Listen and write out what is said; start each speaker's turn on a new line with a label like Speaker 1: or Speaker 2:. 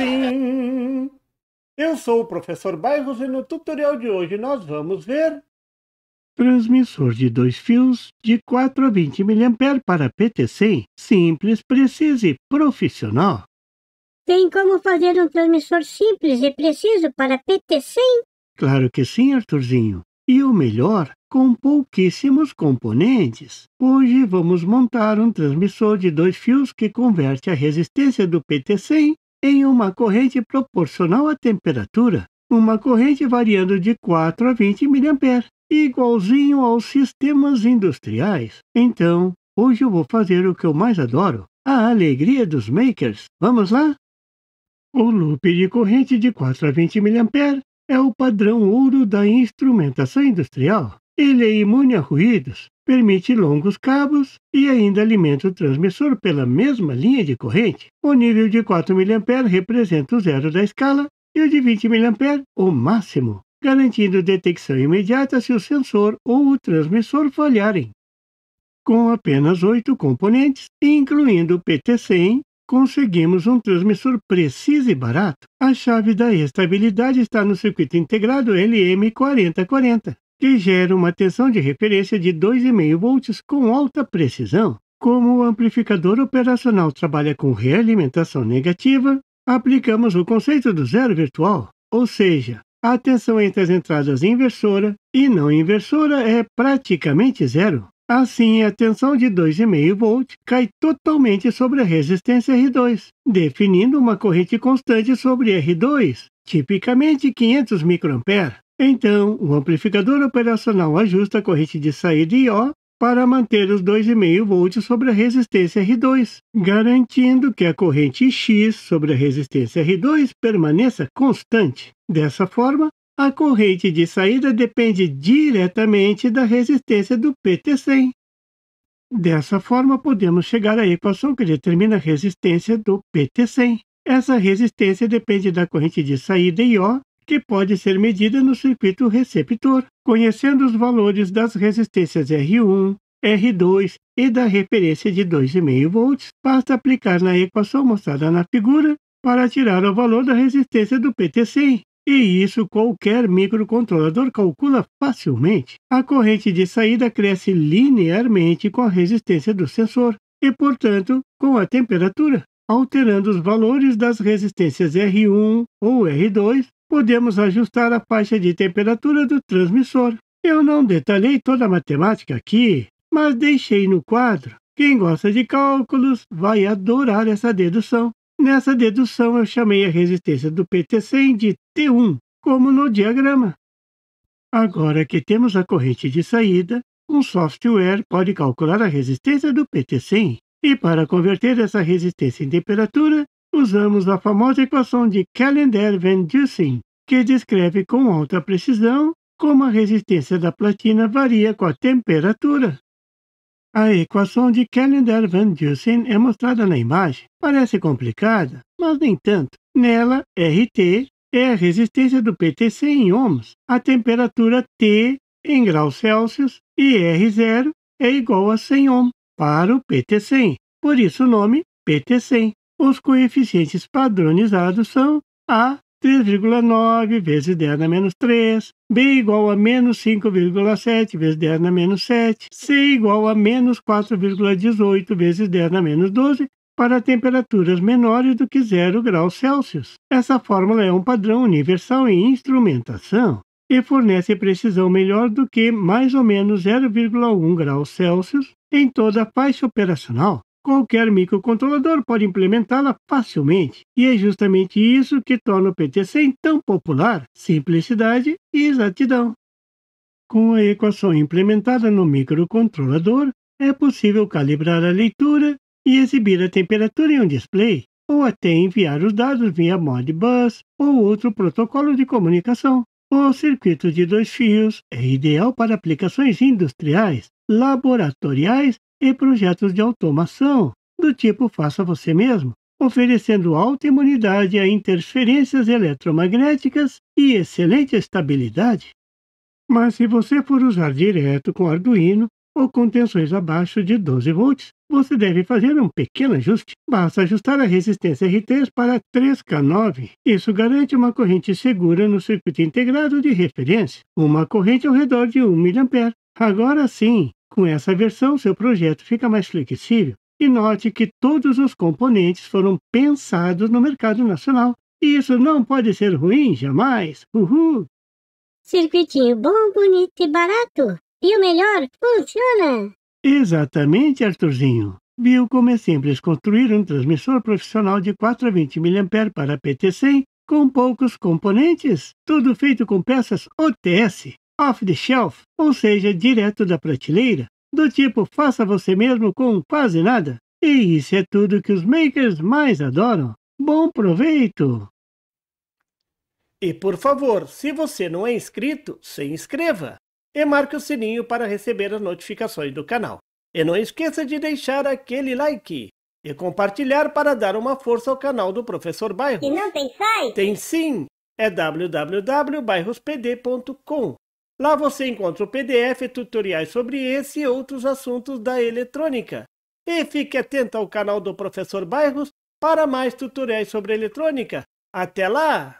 Speaker 1: sim! Eu sou o professor Bairros e no tutorial de hoje nós vamos ver transmissor de 2 fios de 4 a 20 mA para PT100, simples, preciso e profissional.
Speaker 2: Tem como fazer um transmissor simples e preciso para PT100?
Speaker 1: Claro que sim, Arthurzinho. E o melhor, com pouquíssimos componentes. Hoje vamos montar um transmissor de 2 fios que converte a resistência do PT100 em uma corrente proporcional à temperatura. Uma corrente variando de 4 a 20 mA, igualzinho aos sistemas industriais. Então, hoje eu vou fazer o que eu mais adoro, a alegria dos makers. Vamos lá? O loop de corrente de 4 a 20 mA é o padrão ouro da instrumentação industrial. Ele é imune a ruídos, permite longos cabos e ainda alimenta o transmissor pela mesma linha de corrente. O nível de 4 mA representa o zero da escala e o de 20 mA o máximo, garantindo detecção imediata se o sensor ou o transmissor falharem. Com apenas 8 componentes, incluindo o PT100, conseguimos um transmissor preciso e barato. A chave da estabilidade está no circuito integrado LM4040, que gera uma tensão de referência de 2,5 volts com alta precisão. Como o amplificador operacional trabalha com realimentação negativa, aplicamos o conceito do zero virtual, ou seja, a tensão entre as entradas inversora e não inversora é praticamente zero. Assim, a tensão de 2,5 volts cai totalmente sobre a resistência R2, definindo uma corrente constante sobre R2, tipicamente 500 microampere. Então, o amplificador operacional ajusta a corrente de saída IO para manter os 2,5 volts sobre a resistência R2, garantindo que a corrente X sobre a resistência R2 permaneça constante. Dessa forma, a corrente de saída depende diretamente da resistência do PT100. Dessa forma, podemos chegar à equação que determina a resistência do PT100. Essa resistência depende da corrente de saída IO, que pode ser medida no circuito receptor. Conhecendo os valores das resistências R1, R2 e da referência de 2,5 volts, basta aplicar na equação mostrada na figura para tirar o valor da resistência do PT100. E isso qualquer microcontrolador calcula facilmente. A corrente de saída cresce linearmente com a resistência do sensor e, portanto, com a temperatura. Alterando os valores das resistências R1 ou R2, podemos ajustar a faixa de temperatura do transmissor. Eu não detalhei toda a matemática aqui, mas deixei no quadro. Quem gosta de cálculos vai adorar essa dedução. Nessa dedução, eu chamei a resistência do PT100 de T1, como no diagrama. Agora que temos a corrente de saída, um software pode calcular a resistência do PT100. E para converter essa resistência em temperatura, usamos a famosa equação de Callendar-Van Dusen, que descreve com alta precisão como a resistência da platina varia com a temperatura. A equação de Callendar-Van Dusen é mostrada na imagem. Parece complicada, mas nem tanto. Nela, RT é a resistência do PT100 em ohms, a temperatura T em graus Celsius e R0 é igual a 100 ohm para o PT100. Por isso o nome PT100. Os coeficientes padronizados são A 3,9 vezes 10 na menos 3, B igual a menos 5,7 vezes 10 na menos 7, C igual a menos 4,18 vezes 10 na menos 12 para temperaturas menores do que 0 graus Celsius. Essa fórmula é um padrão universal em instrumentação e fornece precisão melhor do que mais ou menos 0,1 graus Celsius em toda a faixa operacional. Qualquer microcontrolador pode implementá-la facilmente, e é justamente isso que torna o PT100 tão popular: simplicidade e exatidão. Com a equação implementada no microcontrolador, é possível calibrar a leitura e exibir a temperatura em um display, ou até enviar os dados via Modbus ou outro protocolo de comunicação. O circuito de 2 fios é ideal para aplicações industriais, laboratoriais e projetos de automação, do tipo faça você mesmo, oferecendo alta imunidade a interferências eletromagnéticas e excelente estabilidade. Mas se você for usar direto com Arduino, ou com tensões abaixo de 12 volts, você deve fazer um pequeno ajuste. Basta ajustar a resistência R3 para 3K9. Isso garante uma corrente segura no circuito integrado de referência, uma corrente ao redor de 1 mA. Agora sim, com essa versão, seu projeto fica mais flexível. E note que todos os componentes foram pensados no mercado nacional. E isso não pode ser ruim, jamais. Uhul!
Speaker 2: Circuitinho bom, bonito e barato. E o melhor, funciona!
Speaker 1: Exatamente, Arthurzinho. Viu como é simples construir um transmissor profissional de 4 a 20 mA para PT100 com poucos componentes? Tudo feito com peças OTS, off the shelf, ou seja, direto da prateleira, do tipo faça você mesmo com quase nada. E isso é tudo que os makers mais adoram. Bom proveito!
Speaker 3: E por favor, se você não é inscrito, se inscreva e marque o sininho para receber as notificações do canal. E não esqueça de deixar aquele like e compartilhar para dar uma força ao canal do Professor Bairros.
Speaker 2: E não tem site?
Speaker 3: Tem sim, é www.bairrospd.com. Lá você encontra o PDF e tutoriais sobre esse e outros assuntos da eletrônica. E fique atento ao canal do Professor Bairros para mais tutoriais sobre eletrônica. Até lá!